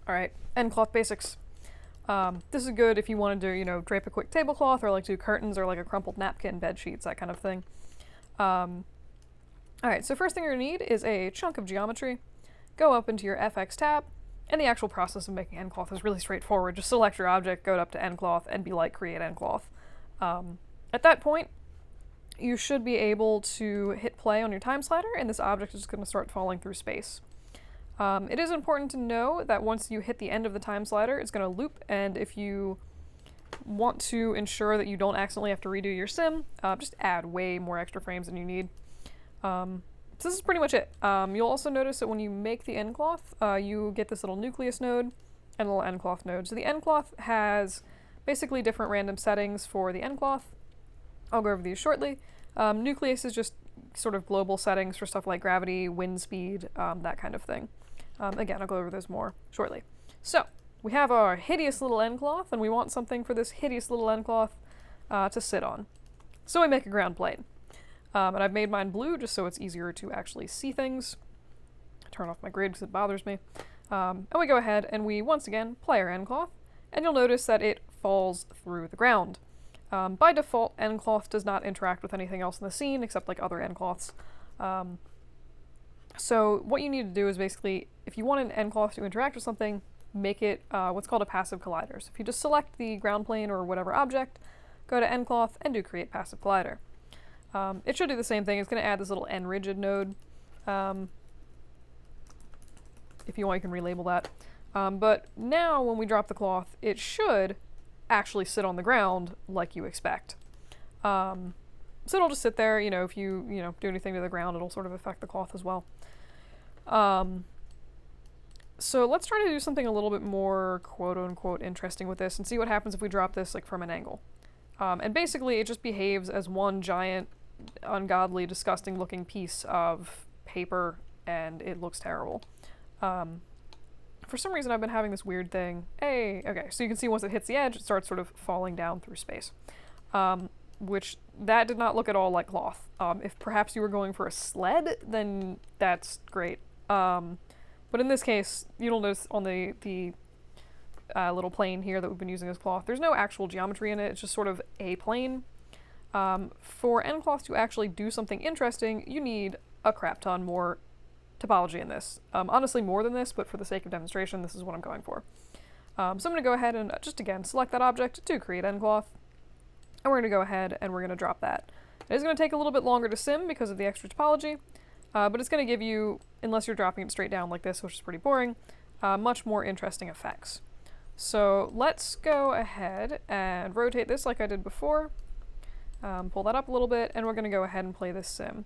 Alright, nCloth basics. This is good if you want to do, drape a quick tablecloth or like do curtains or like a crumpled napkin, bed sheets, that kind of thing. Alright, so first thing you're going to need is a chunk of geometry. Go up into your FX tab, and the actual process of making nCloth is really straightforward. Just select your object, go up to nCloth, and be like, create nCloth. At that point, you should be able to hit play on your time slider, and this object is going to start falling through space. It is important to know that once you hit the end of the time slider, it's going to loop, and if you want to ensure that you don't accidentally have to redo your sim, just add way more extra frames than you need. So this is pretty much it. You'll also notice that when you make the nCloth, you get this little Nucleus Node and a little nCloth node. So the nCloth has basically different random settings for the nCloth. I'll go over these shortly. Nucleus is just sort of global settings for stuff like gravity, wind speed, that kind of thing. Again, I'll go over those more shortly. So, we have our hideous little nCloth, and we want something for this hideous little nCloth to sit on. So we make a ground plane. And I've made mine blue just so it's easier to actually see things. Turn off my grid because it bothers me. And we go ahead and we once again play our nCloth, and you'll notice that it falls through the ground. By default, nCloth does not interact with anything else in the scene except like other nCloths. So what you need to do is basically, if you want an nCloth to interact with something, make it what's called a passive collider. So if you just select the ground plane or whatever object, go to nCloth and do create passive collider. It should do the same thing. It's going to add this little nRigid node. If you want, you can relabel that. But now when we drop the cloth, it should actually sit on the ground like you expect. So it'll just sit there, if you, do anything to the ground, it'll sort of affect the cloth as well. So let's try to do something a little bit more quote-unquote interesting with this and see what happens if we drop this like from an angle. And basically it just behaves as one giant, ungodly, disgusting looking piece of paper, and it looks terrible. For some reason I've been having this weird thing. Hey, okay, so you can see once it hits the edge, it starts sort of falling down through space. Which, that did not look at all like cloth. If perhaps you were going for a sled, then that's great. But in this case, you'll notice on the little plane here that we've been using as cloth, there's no actual geometry in it, it's just sort of a plane. For nCloth to actually do something interesting, you need a crap ton more topology in this. Honestly, more than this, but for the sake of demonstration, this is what I'm going for. So I'm going to go ahead and just again select that object to create nCloth, and we're going to go ahead and we're going to drop that. It is going to take a little bit longer to sim because of the extra topology, but it's going to give you, unless you're dropping it straight down like this, which is pretty boring, much more interesting effects. So let's go ahead and rotate this like I did before. Pull that up a little bit, and we're going to go ahead and play this sim.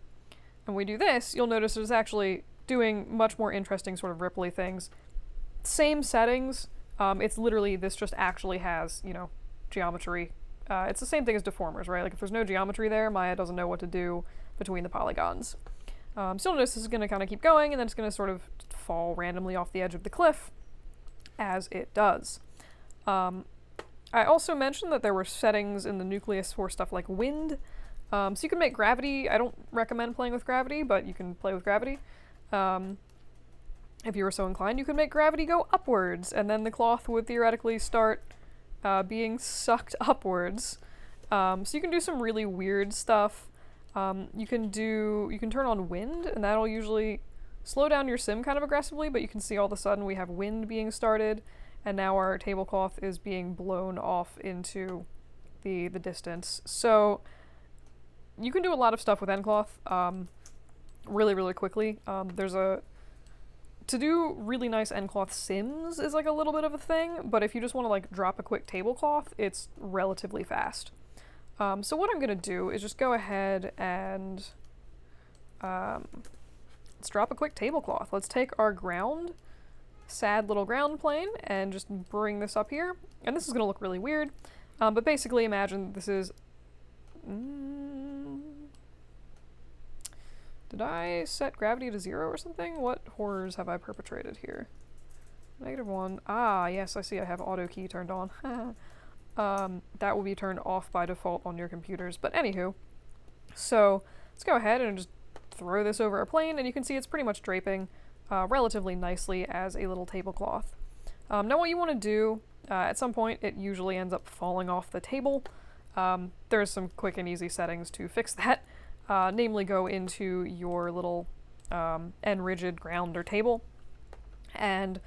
And we do this, you'll notice it's actually doing much more interesting sort of ripply things. Same settings, it's literally, this just actually has, geometry. It's the same thing as deformers, right? Like if there's no geometry there, Maya doesn't know what to do between the polygons. So you'll notice this is going to kind of keep going, and then it's going to sort of fall randomly off the edge of the cliff as it does. I also mentioned that there were settings in the Nucleus for stuff like wind. So you can make gravity. I don't recommend playing with gravity, but you can play with gravity. If you were so inclined, you could make gravity go upwards, and then the cloth would theoretically start being sucked upwards. So you can do some really weird stuff. You can turn on wind, and that'll usually slow down your sim kind of aggressively, but you can see all of a sudden we have wind being started, and now our tablecloth is being blown off into the distance. So you can do a lot of stuff with nCloth really, really quickly. To do really nice nCloth sims is like a little bit of a thing, but if you just want to like drop a quick tablecloth, it's relatively fast. So what I'm going to do is just go ahead and let's drop a quick tablecloth. Let's take our sad little ground plane and just bring this up here. And this is going to look really weird, but basically imagine this is... Did I set gravity to 0 or something? What horrors have I perpetrated here? -1. Ah, yes, I see I have auto key turned on. That will be turned off by default on your computers. But anywho, so let's go ahead and just throw this over our plane, and you can see it's pretty much draping relatively nicely as a little tablecloth. Now what you want to do, at some point it usually ends up falling off the table. There's some quick and easy settings to fix that. Namely, go into your little nRigid grounder table. And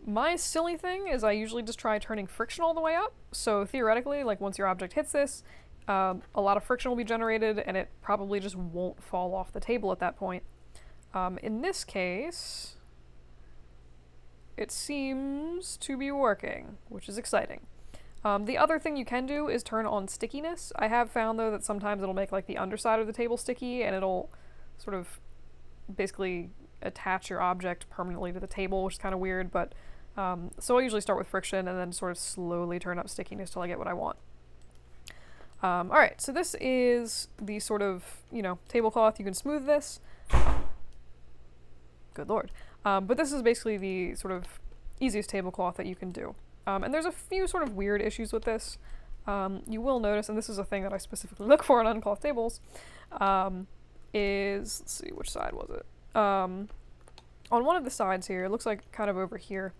my silly thing is I usually just try turning friction all the way up. So theoretically, like once your object hits this, a lot of friction will be generated and it probably just won't fall off the table at that point. In this case, it seems to be working, which is exciting. The other thing you can do is turn on stickiness. I have found though that sometimes it'll make like the underside of the table sticky and it'll sort of basically attach your object permanently to the table, which is kind of weird, but so I usually start with friction and then sort of slowly turn up stickiness till I get what I want. Alright, so this is the sort of, you know, tablecloth. You can smooth this. Good lord. But this is basically the sort of easiest tablecloth that you can do. And there's a few sort of weird issues with this. You will notice, and this is a thing that I specifically look for on uncloth tables, is, let's see, which side was it? On one of the sides here, it looks like kind of over here,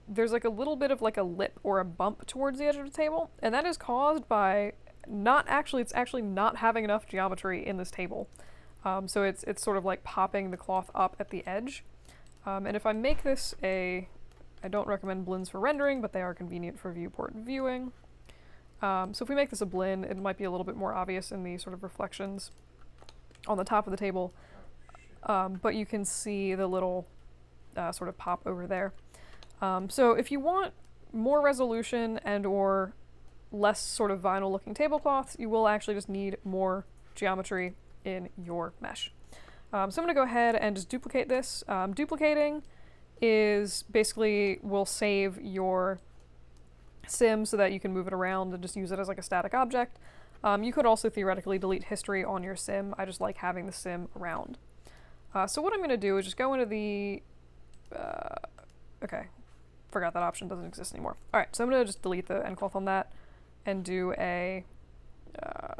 there's like a little bit of like a lip or a bump towards the edge of the table, and that is caused by it's actually not having enough geometry in this table. So it's sort of like popping the cloth up at the edge. And if I make this I don't recommend blends for rendering, but they are convenient for viewport viewing. So if we make this a blend, it might be a little bit more obvious in the sort of reflections on the top of the table. But you can see the little sort of pop over there. So if you want more resolution and or less sort of vinyl looking tablecloths, you will actually just need more geometry in your mesh. So I'm going to go ahead and just duplicate this. Duplicating is basically will save your sim so that you can move it around and just use it as like a static object. You could also theoretically delete history on your sim. I just like having the sim around. So what I'm going to do is just go into the... okay, forgot that option doesn't exist anymore. Alright, so I'm going to just delete the nCloth on that and do a...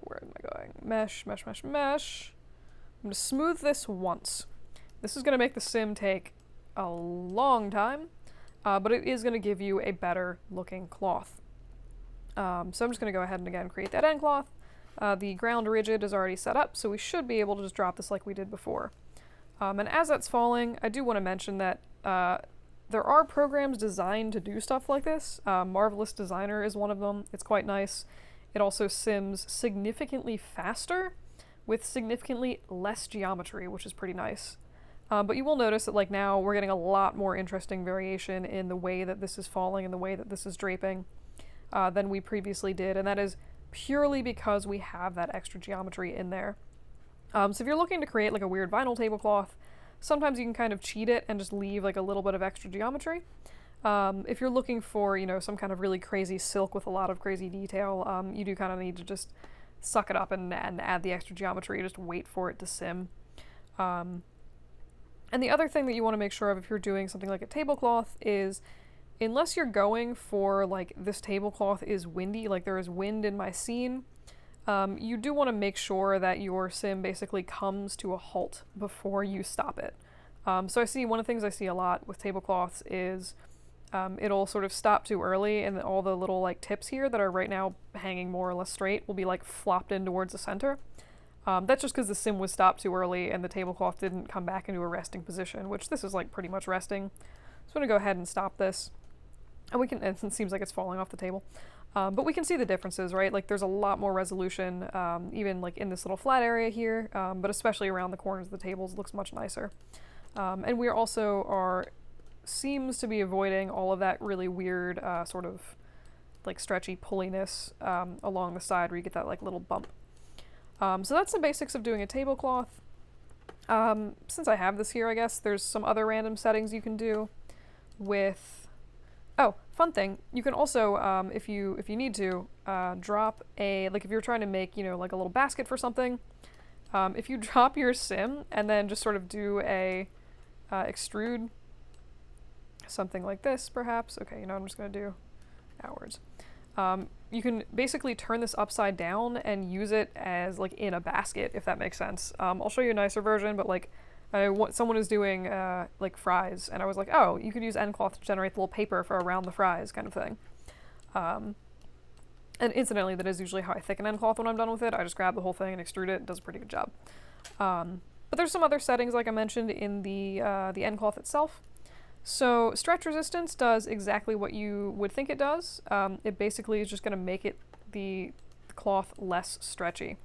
where am I going? Mesh, mesh, mesh, mesh. I'm going to smooth this once. This is going to make the sim take a long time, but it is going to give you a better looking cloth. So I'm just going to go ahead and again create that nCloth. The ground rigid is already set up, so we should be able to just drop this like we did before. And as that's falling, I do want to mention that there are programs designed to do stuff like this. Marvelous Designer is one of them. It's quite nice. It also sims significantly faster with significantly less geometry, which is pretty nice. But you will notice that like now we're getting a lot more interesting variation in the way that this is falling and the way that this is draping than we previously did, and that is purely because we have that extra geometry in there. So if you're looking to create like a weird vinyl tablecloth, sometimes you can kind of cheat it and just leave like a little bit of extra geometry. If you're looking for, you know, some kind of really crazy silk with a lot of crazy detail, you do kind of need to just suck it up and add the extra geometry, just wait for it to sim. And the other thing that you want to make sure of if you're doing something like a tablecloth is, unless you're going for like this tablecloth is windy, like there is wind in my scene, you do want to make sure that your sim basically comes to a halt before you stop it. So I see one of the things I see a lot with tablecloths is it'll sort of stop too early, and all the little like tips here that are right now hanging more or less straight will be like flopped in towards the center. That's just because the sim was stopped too early and the tablecloth didn't come back into a resting position, which this is like pretty much resting. So I'm going to go ahead and stop this. And we can, it seems like it's falling off the table. But we can see the differences, right? Like there's a lot more resolution, even like in this little flat area here, but especially around the corners of the tables, it looks much nicer. And we also seems to be avoiding all of that really weird sort of like stretchy pulliness along the side where you get that like little bump. So that's the basics of doing a tablecloth. Since I have this here, I guess there's some other random settings you can do with... Oh, fun thing, you can also, if you need to, drop a, like if you're trying to make, you know, like a little basket for something, if you drop your sim and then just sort of do a extrude, something like this perhaps, okay, you know, I'm just going to do outwards. You can basically turn this upside down and use it as like in a basket, if that makes sense. I'll show you a nicer version, but like Someone is doing like fries, and I was like, oh, you could use nCloth to generate the little paper for around the fries kind of thing. And incidentally, that is usually how I thicken nCloth when I'm done with it. I just grab the whole thing and extrude it. It does a pretty good job. But there's some other settings, like I mentioned, in the nCloth itself. So stretch resistance does exactly what you would think it does. It basically is just going to make the cloth less stretchy.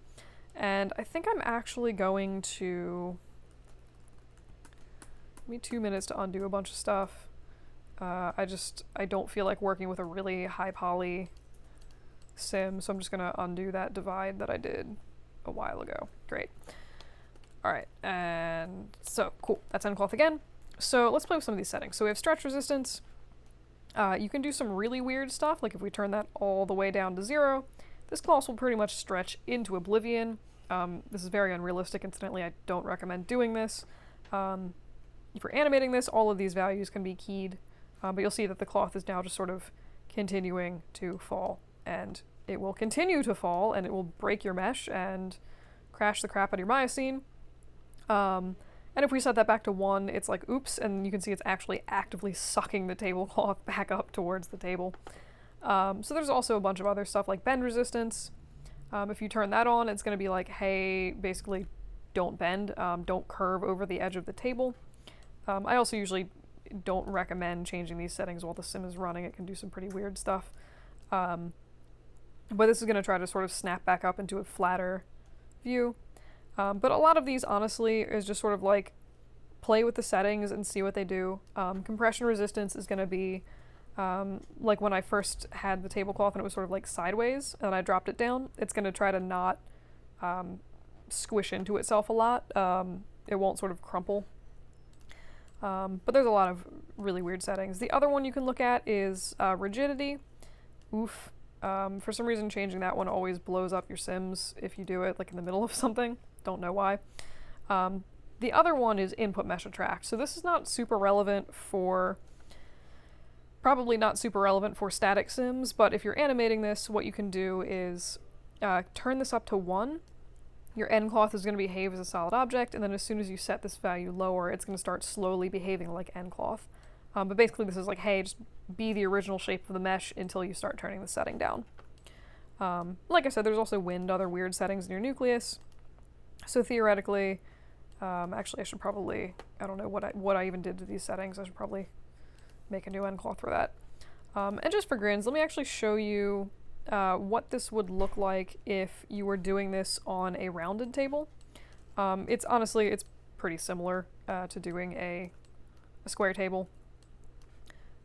And I think I'm actually going to... Give me 2 minutes to undo a bunch of stuff. I don't feel like working with a really high poly sim, so I'm just going to undo that divide that I did a while ago. Great. Alright, and so, cool. That's nCloth again. So let's play with some of these settings. So we have stretch resistance. You can do some really weird stuff, like if we turn that all the way down to 0, this cloth will pretty much stretch into oblivion. This is very unrealistic, incidentally. I don't recommend doing this. If you're animating this, all of these values can be keyed, but you'll see that the cloth is now just sort of continuing to fall, and it will continue to fall, and it will break your mesh and crash the crap out of your myosine. And if we set that back to 1, it's like, oops, and you can see it's actually actively sucking the tablecloth back up towards the table. So there's also a bunch of other stuff like bend resistance. If you turn that on, it's going to be like, hey, basically don't bend, don't curve over the edge of the table. I also usually don't recommend changing these settings while the sim is running. It can do some pretty weird stuff. But this is going to try to sort of snap back up into a flatter view. But a lot of these, honestly, is just sort of like play with the settings and see what they do. Compression resistance is going to be like when I first had the tablecloth and it was sort of like sideways and I dropped it down. It's going to try to not squish into itself a lot. It won't sort of crumple. But there's a lot of really weird settings. The other one you can look at is rigidity. Oof. For some reason, changing that one always blows up your sims if you do it like in the middle of something. Don't know why. The other one is input mesh attract. So this is not super relevant for... Probably not super relevant for static sims, but if you're animating this, what you can do is turn this up to 1. Your nCloth is going to behave as a solid object, and then as soon as you set this value lower, it's going to start slowly behaving like nCloth. But basically this is like, hey, just be the original shape of the mesh until you start turning the setting down. Like I said, there's also other weird settings in your Nucleus. So theoretically, actually I should probably, I don't know what I even did to these settings. I should probably make a new nCloth for that. And just for grins, let me actually show you what this would look like if you were doing this on a rounded table. It's pretty similar to doing a square table.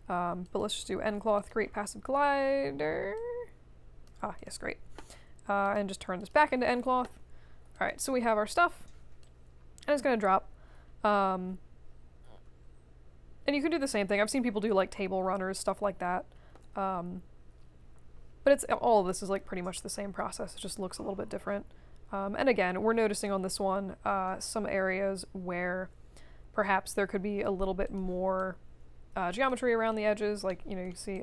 But let's just do nCloth, create passive collider. Ah, yes, great. And just turn this back into nCloth. Alright, so we have our stuff. And it's going to drop. And you can do the same thing. I've seen people do like table runners, stuff like that. But all of this is like pretty much the same process. It just looks a little bit different. And again, we're noticing on this one some areas where perhaps there could be a little bit more geometry around the edges. Like, you know, you see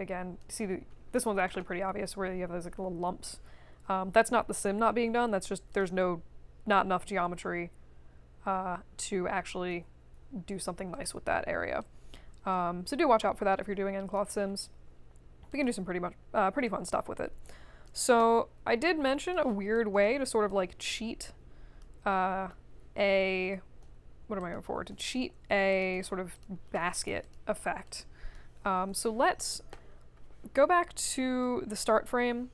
this one's actually pretty obvious where you have those like little lumps. That's not the sim not being done. That's just there's not enough geometry to actually do something nice with that area. So do watch out for that if you're doing nCloth sims. We can do some pretty fun stuff with it. So I did mention a weird way to sort of like cheat what am I going for? To cheat a sort of basket effect. So let's go back to the start frame,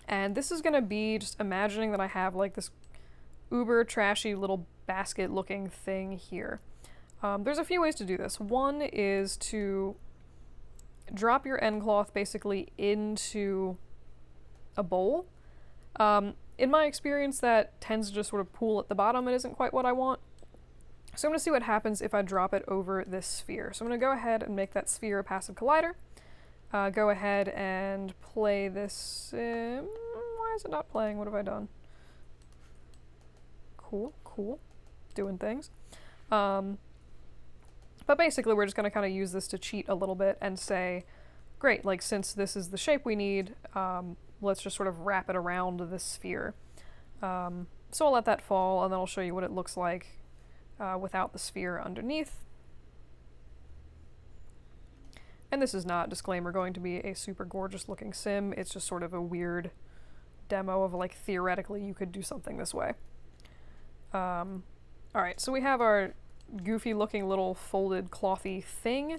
and this is going to be just imagining that I have like this uber trashy little basket looking thing here. There's a few ways to do this. One is to drop your nCloth basically into a bowl. In my experience, that tends to just sort of pool at the bottom. It isn't quite what I want. So I'm going to see what happens if I drop it over this sphere. So I'm going to go ahead and make that sphere a passive collider. Go ahead and play this. Why is it not playing? What have I done? Cool. Doing things. But basically we're just going to kind of use this to cheat a little bit and say, great, like since this is the shape we need, let's just sort of wrap it around this sphere. So I'll let that fall and then I'll show you what it looks like without the sphere underneath. And this is not, disclaimer, going to be a super gorgeous looking sim. It's just sort of a weird demo of like theoretically you could do something this way. Alright, so we have our goofy looking little folded clothy thing.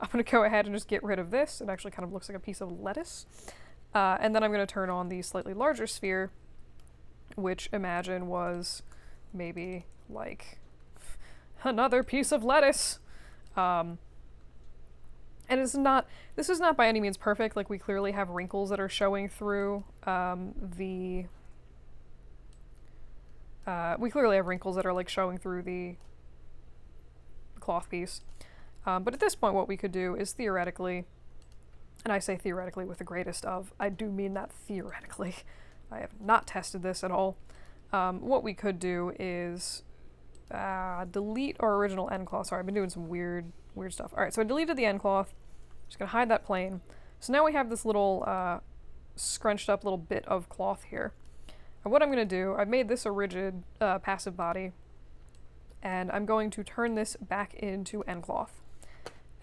I'm going to go ahead and just get rid of this. It actually kind of looks like a piece of lettuce. And then I'm going to turn on the slightly larger sphere, which imagine was maybe like another piece of lettuce. And this is not by any means perfect. Like, we clearly have wrinkles that are showing through we clearly have wrinkles that are like showing through the cloth piece. But at this point what we could do is theoretically, and I say theoretically with the greatest of, I do mean that theoretically. I have not tested this at all. What we could do is delete our original nCloth. Sorry, I've been doing some weird stuff. Alright, so I deleted the nCloth. Just gonna hide that plane. So now we have this little scrunched up little bit of cloth here. And what I'm gonna do, I've made this a rigid passive body, and I'm going to turn this back into nCloth.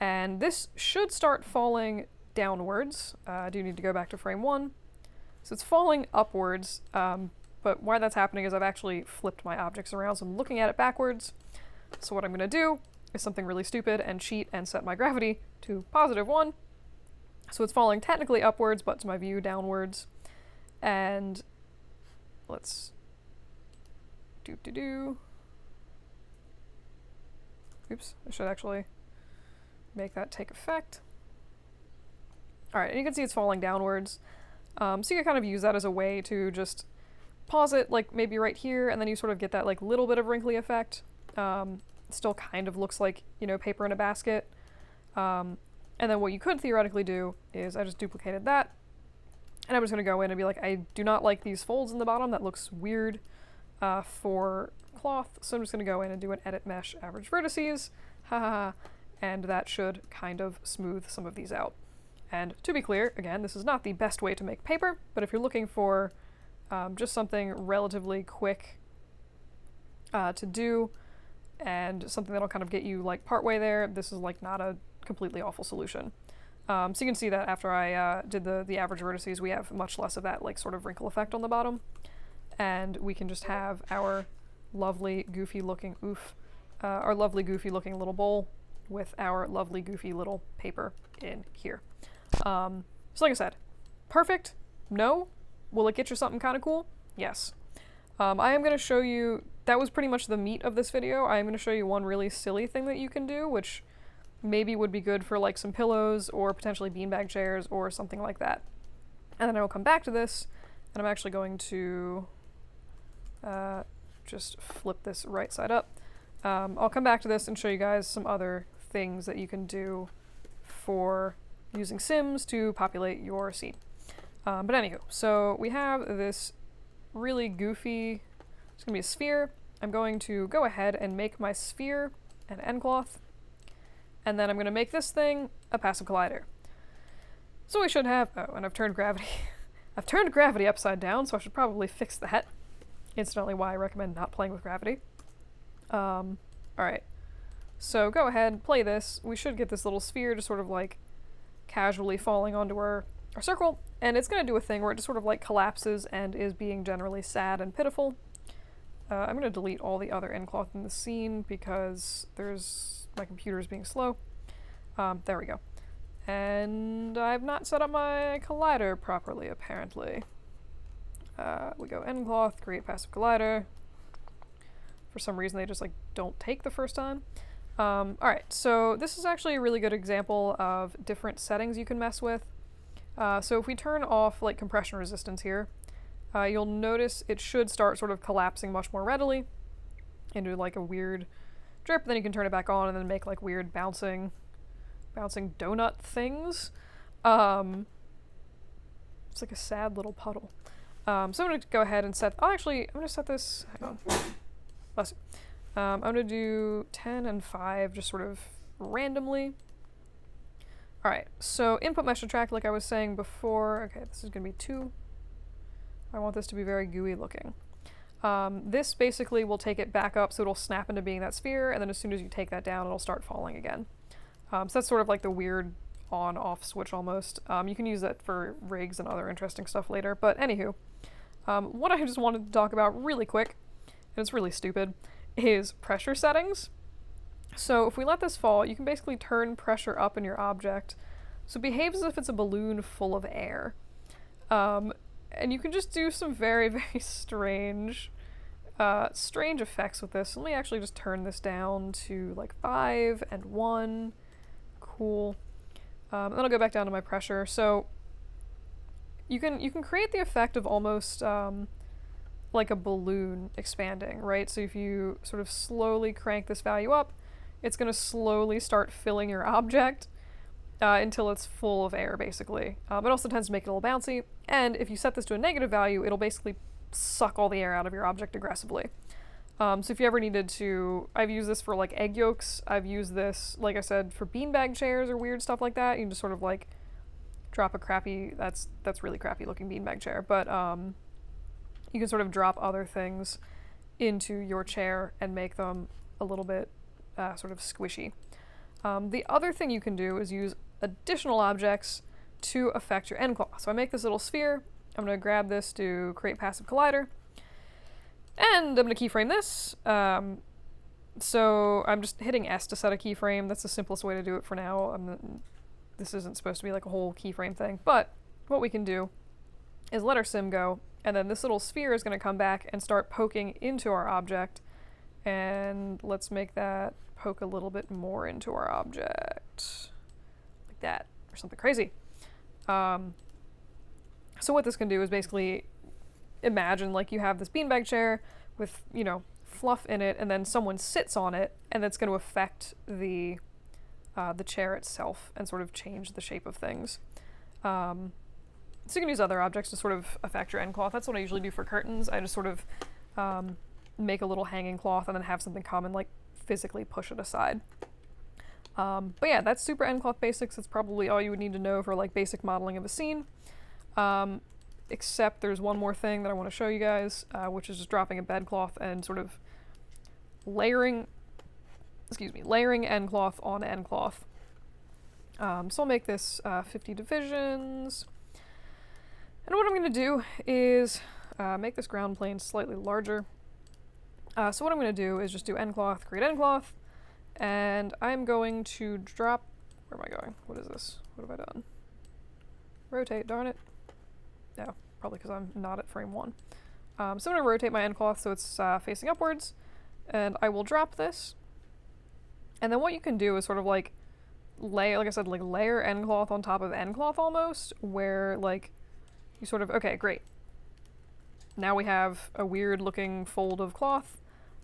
And this should start falling downwards. I do need to go back to frame 1. So it's falling upwards, but why that's happening is I've actually flipped my objects around, so I'm looking at it backwards. So what I'm gonna do is something really stupid and cheat and set my gravity to +1. So it's falling technically upwards, but to my view downwards. And let's oops, I should actually make that take effect. Alright, and you can see it's falling downwards. So you can kind of use that as a way to just pause it, like maybe right here, and then you sort of get that like little bit of wrinkly effect. It still kind of looks like, you know, paper in a basket. And then what you could theoretically do is I just duplicated that, and I'm just going to go in and be like, I do not like these folds in the bottom. That looks weird for cloth, so I'm just going to go in and do an edit mesh average vertices, and that should kind of smooth some of these out. And to be clear, again, this is not the best way to make paper, but if you're looking for just something relatively quick to do, and something that'll kind of get you like partway there, this is like not a completely awful solution. So you can see that after I did the average vertices, we have much less of that like sort of wrinkle effect on the bottom, and we can just have our lovely goofy looking our lovely goofy looking little bowl with our lovely goofy little paper in here. So like I said, perfect? No. Will it get you something kind of cool? Yes. I am going to show you, that was pretty much the meat of this video. I am going to show you one really silly thing that you can do, which maybe would be good for like some pillows or potentially beanbag chairs or something like that. And then I will come back to this, and I'm actually going to just flip this right side up. I'll come back to this and show you guys some other things that you can do for using Sims to populate your scene. But anywho, so we have this really goofy, it's going to be a sphere. I'm going to go ahead and make my sphere an nCloth, and then I'm going to make this thing a passive collider. So we should have, oh, and I've turned gravity, I've turned gravity upside down, so I should probably fix that. Incidentally, why I recommend not playing with gravity. Alright, so go ahead, play this. We should get this little sphere just sort of like casually falling onto our circle, and it's going to do a thing where it just sort of like collapses and is being generally sad and pitiful. I'm going to delete all the other nCloth in the scene because my computer is being slow. There we go. And I've not set up my collider properly, apparently. We go nCloth, create passive collider. For some reason they just like don't take the first time. Alright, so this is actually a really good example of different settings you can mess with. So if we turn off like compression resistance here, you'll notice it should start sort of collapsing much more readily into like a weird drip. Then you can turn it back on and then make like weird bouncing donut things. It's like a sad little puddle. So I'm going to go ahead and set, I'm going to set this, hang on, bless you. I'm going to do 10 and 5 just sort of randomly. Alright, so input mesh attract, like I was saying before, okay, this is going to be 2. I want this to be very gooey looking. This basically will take it back up so it'll snap into being that sphere, and then as soon as you take that down, it'll start falling again. So that's sort of like the weird on-off switch almost. You can use that for rigs and other interesting stuff later, but anywho, what I just wanted to talk about really quick, and it's really stupid, is pressure settings. So if we let this fall, you can basically turn pressure up in your object, so it behaves as if it's a balloon full of air. And you can just do some very, very strange effects with this. Let me actually just turn this down to like 5 and 1. Cool. And then I'll go back down to my pressure. So you can create the effect of almost like a balloon expanding, right? So if you sort of slowly crank this value up, it's going to slowly start filling your object until it's full of air, basically. It also tends to make it a little bouncy, and if you set this to a negative value, it'll basically suck all the air out of your object aggressively. So if you ever needed to, I've used this for like egg yolks, I've used this, like I said, for beanbag chairs or weird stuff like that. You can just sort of like drop a crappy, that's really crappy looking beanbag chair, but you can sort of drop other things into your chair and make them a little bit sort of squishy. The other thing you can do is use additional objects to affect your nCloth. So I make this little sphere. I'm going to grab this to create passive collider. And I'm going to keyframe this. So I'm just hitting S to set a keyframe. That's the simplest way to do it for now. This isn't supposed to be like a whole keyframe thing. But what we can do is let our sim go. And then this little sphere is going to come back and start poking into our object. And let's make that poke a little bit more into our object. Like that, or something crazy. So what this can do is basically imagine like you have this beanbag chair with, you know, fluff in it, and then someone sits on it, and that's going to affect the chair itself and sort of change the shape of things. So you can use other objects to sort of affect your nCloth. That's what I usually do for curtains. I just sort of make a little hanging cloth and then have something come and like physically push it aside. But yeah, that's super nCloth basics. That's probably all you would need to know for like basic modeling of a scene. Except there's one more thing that I want to show you guys, which is just dropping a bedcloth and sort of layering nCloth on nCloth. So I'll make this 50 divisions. And what I'm going to do is make this ground plane slightly larger. So what I'm going to do is just do nCloth, create nCloth, and I'm going to drop, where am I going? What is this? What have I done? Rotate, darn it. No, probably because I'm not at frame 1. So I'm going to rotate my nCloth so it's facing upwards, and I will drop this. And then what you can do is sort of like layer nCloth on top of nCloth almost, where like you sort of, okay, great. Now we have a weird looking fold of cloth.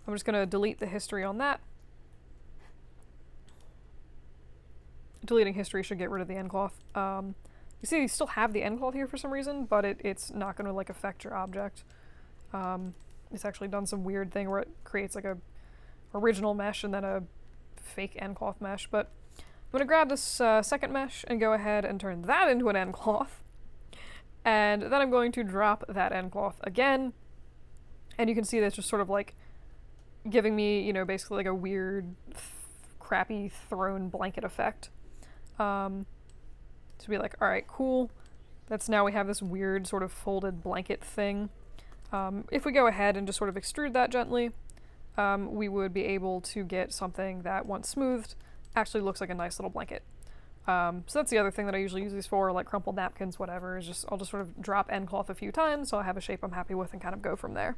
I'm just going to delete the history on that. Deleting history should get rid of the nCloth. You see you still have the nCloth here for some reason, but it's not going to like affect your object. It's actually done some weird thing where it creates like a original mesh and then a fake nCloth mesh, but I'm going to grab this second mesh and go ahead and turn that into an nCloth. And then I'm going to drop that nCloth again. And you can see that's just sort of like giving me, you know, basically like a weird, crappy thrown blanket effect. To be like, all right, cool. That's now we have this weird sort of folded blanket thing. If we go ahead and just sort of extrude that gently, we would be able to get something that, once smoothed, actually looks like a nice little blanket. So that's the other thing that I usually use these for, like crumpled napkins, whatever, is just, I'll just sort of drop nCloth a few times so I have a shape I'm happy with and kind of go from there.